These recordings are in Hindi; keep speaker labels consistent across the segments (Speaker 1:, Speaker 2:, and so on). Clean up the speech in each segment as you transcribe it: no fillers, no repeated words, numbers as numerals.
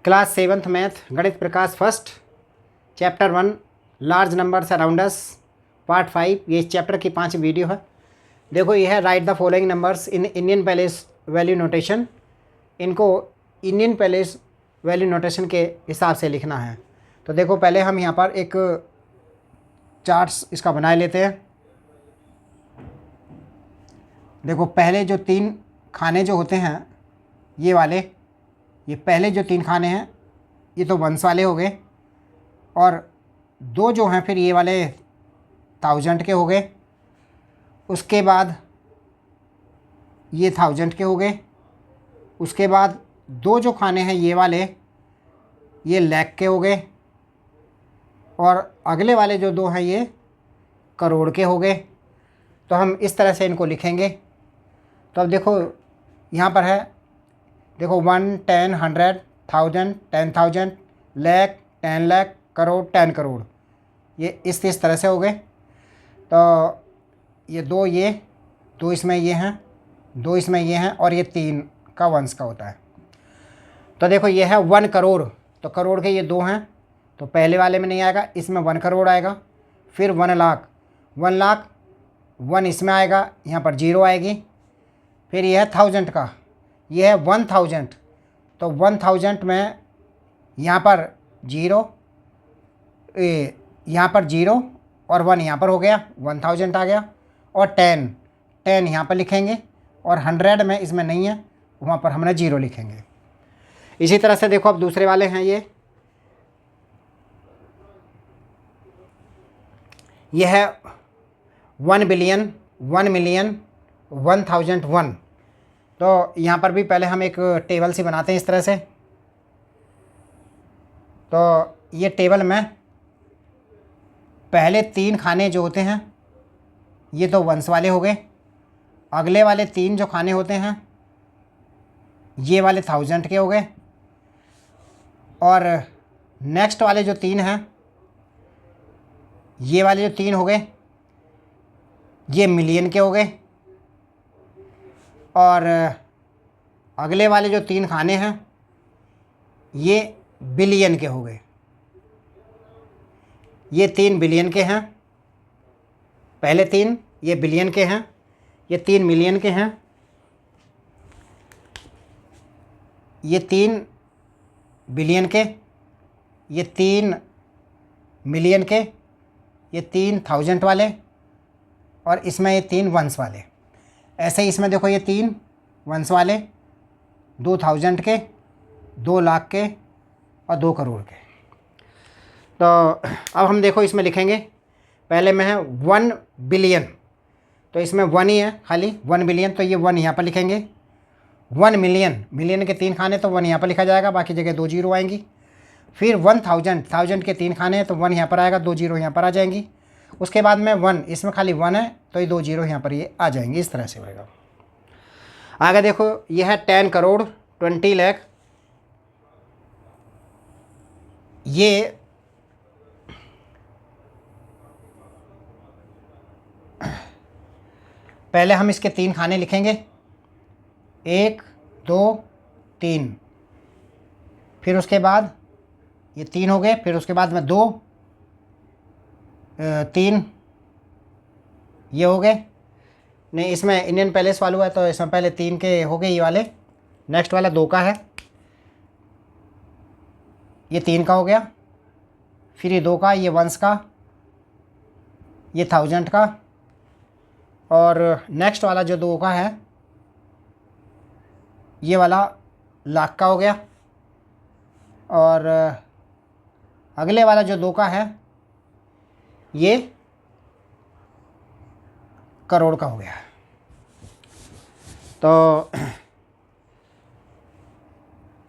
Speaker 1: क्लास 7th मैथ गणित Prakash first chapter 1 large numbers around us part 5। ये इस चैप्टर की 5 वीडियो है। देखो ये है right the following numbers in Indian palace value notation. इनको इंडियन पैलेस वैल्यू नोटेशन के हिसाब से लिखना है। तो देखो पहले हम यहाँ पर एक चार्ट्स इसका बना लेते हैं। देखो पहले जो 3 खाने जो होते हैं ये वाले, ये पहले जो 3 खाने हैं ये तो वंस वाले हो गए, और 2 जो हैं फिर ये वाले 1000 के हो गए। उसके बाद ये 1000 के हो गए। उसके बाद 2 जो खाने हैं ये वाले ये लाख के हो गए, और अगले वाले जो 2 हैं ये करोड़ के हो गए। तो हम इस तरह से इनको लिखेंगे। तो अब देखो यहाँ पर है, देखो 1, 10, 100, 1000, 10,000, लाख, 10 लाख, करोड़, 10 करोड़, ये इस तरह से हो गए। तो ये 2 इसमें ये हैं, 2 इसमें ये हैं, और ये 3 का वंश का होता है। तो देखो ये है 1 करोड़, तो करोड़ के ये 2 हैं, तो पहले वाले में नहीं आएगा, इसमें 1 करोड़ आएगा। फिर 1 लाख, 1 लाख 1 इसमें आएगा, यहाँ पर 0 आएगी। फिर ये है 1000 का, ये है 1000, तो 1000 में यहाँ पर 0, यहाँ पर 0 और 1 यहाँ पर हो गया, 1000 आ गया। और 10 यहाँ पर लिखेंगे, और 100 में इसमें नहीं है, वहाँ पर हमने 0 लिखेंगे। इसी तरह से देखो अब दूसरे वाले हैं ये है 1 बिलियन, 1 मिलियन, 1001। तो यहाँ पर भी पहले हम एक टेबल सी बनाते हैं इस तरह से। तो ये टेबल में पहले 3 खाने जो होते हैं ये तो वंश वाले हो गए। अगले वाले 3 जो खाने होते हैं ये वाले 1000 के हो गए, और नेक्स्ट वाले जो 3 हैं ये वाले जो 3 हो गए ये मिलियन के हो गए, और अगले वाले जो 3 खाने हैं ये बिलियन के हो गए। ये 3 बिलियन के हैं, पहले 3 ये बिलियन के हैं, ये 3 मिलियन के हैं, ये 3 बिलियन के, ये 3 मिलियन के, ये 3000 वाले, और इसमें ये 3 वंश वाले। ऐसे ही इसमें देखो ये 3 वंश वाले, 2000 के, 2 लाख के, और 2 करोड़ के। तो अब हम देखो इसमें लिखेंगे, पहले में है 1 बिलियन, तो इसमें 1 ही है खाली, 1 बिलियन, तो ये 1 यहाँ पर लिखेंगे। 1 मिलियन, मिलियन के 3 खाने तो 1 यहाँ पर लिखा जाएगा, बाकी जगह 2 0 आएंगी। फिर 1000, 1000 के 3 खाने हैं तो 1 यहाँ पर आएगा, 2 0 यहाँ पर आ जाएंगी। उसके बाद में 1, इसमें खाली 1 है तो ये 2 0 यहाँ पर ये आ जाएंगे, इस तरह से होएगा। आगे देखो ये है 10 करोड़, 20 लाख। ये पहले हम इसके 3 खाने लिखेंगे, 1, 2, 3। फिर उसके बाद ये 3 हो गए, फिर उसके बाद में 2, 3 ये हो गए। नहीं, इसमें इंडियन पैलेस वालू है तो इसमें पहले 3 के हो गए ये वाले। नेक्स्ट वाला 2 का है, ये 3 का हो गया। फिर ये 2 का, ये वंश का, ये 1000 का, और नेक्स्ट वाला जो 2 का है ये वाला लाख का हो गया, और अगले वाला जो 2 का है ये करोड़ का हो गया। तो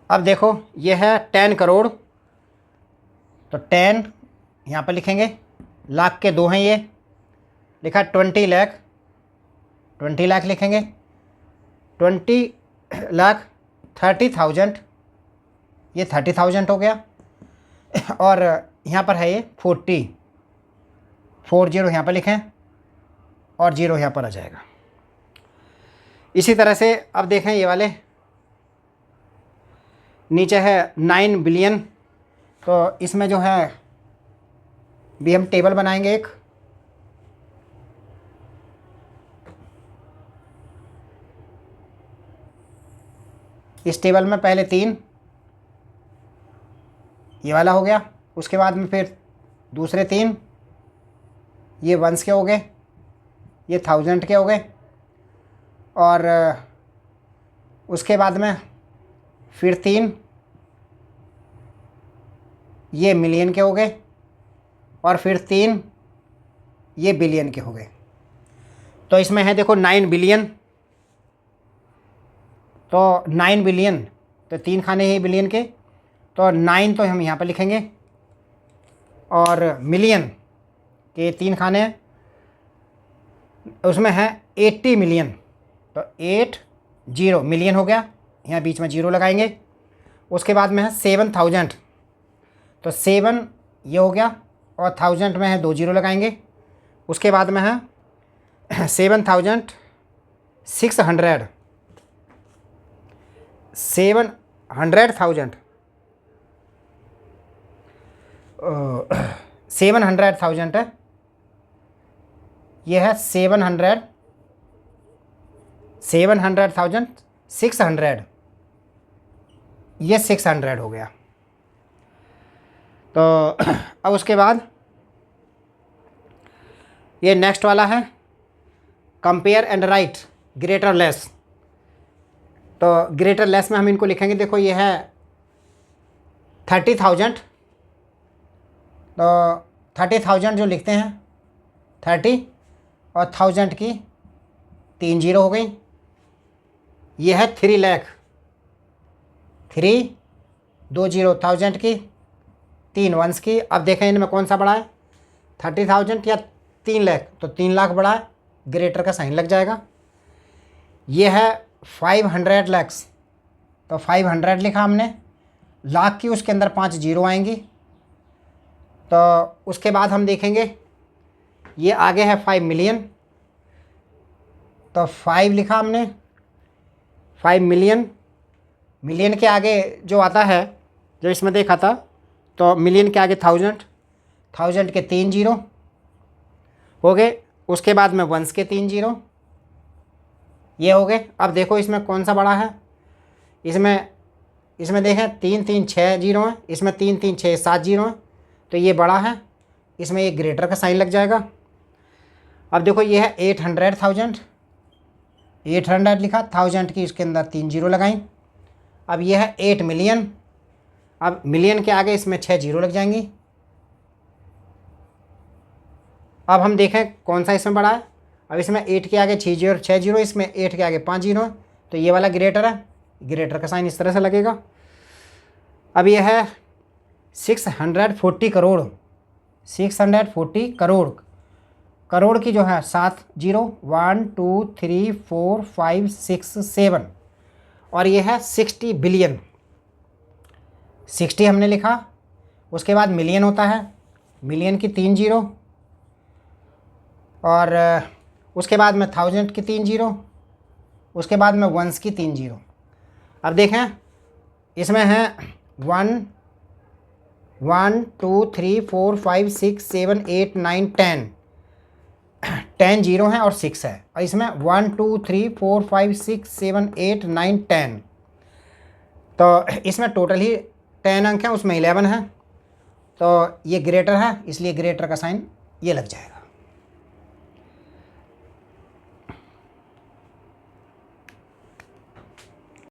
Speaker 1: अब देखो ये है 10 करोड़, तो 10 यहाँ पर लिखेंगे। लाख के 2 हैं, ये लिखा 20 लाख, 20 लाख लिखेंगे। 20 लाख 30,000, ये 30,000 हो गया। और यहाँ पर है ये 40 यहाँ पर लिखें, और 0 यहाँ पर आ जाएगा। इसी तरह से अब देखें ये वाले, नीचे है 9 बिलियन। तो इसमें जो है भी हम टेबल बनाएंगे एक। इस टेबल में पहले 3 ये वाला हो गया, उसके बाद में फिर दूसरे 3 ये वंस के हो गए, ये थाउजेंड के हो गए, और उसके बाद में फिर 3 ये मिलियन के हो गए, और फिर 3 ये बिलियन के हो गए। तो इसमें है देखो 9 बिलियन, तो 9 बिलियन तो 3 खाने हैं बिलियन के, तो 9 तो हम यहाँ पर लिखेंगे, और मिलियन के 3 खाने हैं, उसमें है 80 मिलियन, तो 80 मिलियन हो गया, यहाँ बीच में 0 लगाएंगे। उसके बाद में है 7000, तो 7 ये हो गया, और 1000 में है 2 0 लगाएंगे। उसके बाद में है 7,600, 700,000 700,000 है, यह है 700,000 600, ये 600 हो गया। तो अब उसके बाद ये नेक्स्ट वाला है compare and right greater less. तो ग्रेटर लेस में हम इनको लिखेंगे, देखो ये है 30,000, तो 30,000 जो लिखते हैं 30 और 1000 की 3 0 हो गई। ये है 3 लाख, 3 2 0 1000 की 3 वंस की। अब देखें इनमें कौन सा बड़ा है, 30,000 या 3 लाख, तो 3 लाख बड़ा है, ग्रेटर का साइन लग जाएगा। ये है 500 लैक्स, तो 500 लिखा हमने, लाख की उसके अंदर 5 0 आएंगी। तो उसके बाद हम देखेंगे ये आगे है 5 मिलियन, तो 5 लिखा हमने, 5 मिलियन। मिलियन के आगे जो आता है, जो इसमें देखा था, तो मिलियन के आगे 1000 के 3 0 हो गए। उसके बाद में वंस के 3 0 ये हो गए। अब देखो इसमें कौन सा बड़ा है, इसमें देखें 3 3 6 0 है, इसमें 3 3 6 7 0 है, तो ये बड़ा है, इसमें ये ग्रेटर का साइन लग जाएगा। अब देखो ये है 800,000, 800 लिखा, 1000 की इसके अंदर 3 0 लगाई। अब ये है 8 मिलियन, अब मिलियन के आगे इसमें 6 0 लग जाएंगी। अब हम देखें कौन सा इसमें बड़ा है। अब इसमें 8 के आगे 6 0, इसमें 8 के आगे 5 0 है, तो ये वाला ग्रेटर है, ग्रेटर का साइन इस तरह से लगेगा। अब ये है 640 करोड़, 640 करोड़, करोड़ की जो है 7 0, 1 2 3 4 5 6 7, और ये है 60 बिलियन, 60 हमने लिखा। उसके बाद मिलियन होता है, मिलियन की 3 0, और उसके बाद में 1000 की 3 0, उसके बाद में वंस की 3 0। अब देखें इसमें है 1 1 2 3 4 5 6 7 8 9 10, 10 0 है और 6 है, और इसमें 1 2 3 4 5 6 7 8 9 10, तो इसमें टोटल ही 10 अंक हैं, उसमें 11 है, तो ये ग्रेटर है, इसलिए ग्रेटर का साइन ये लग जाएगा।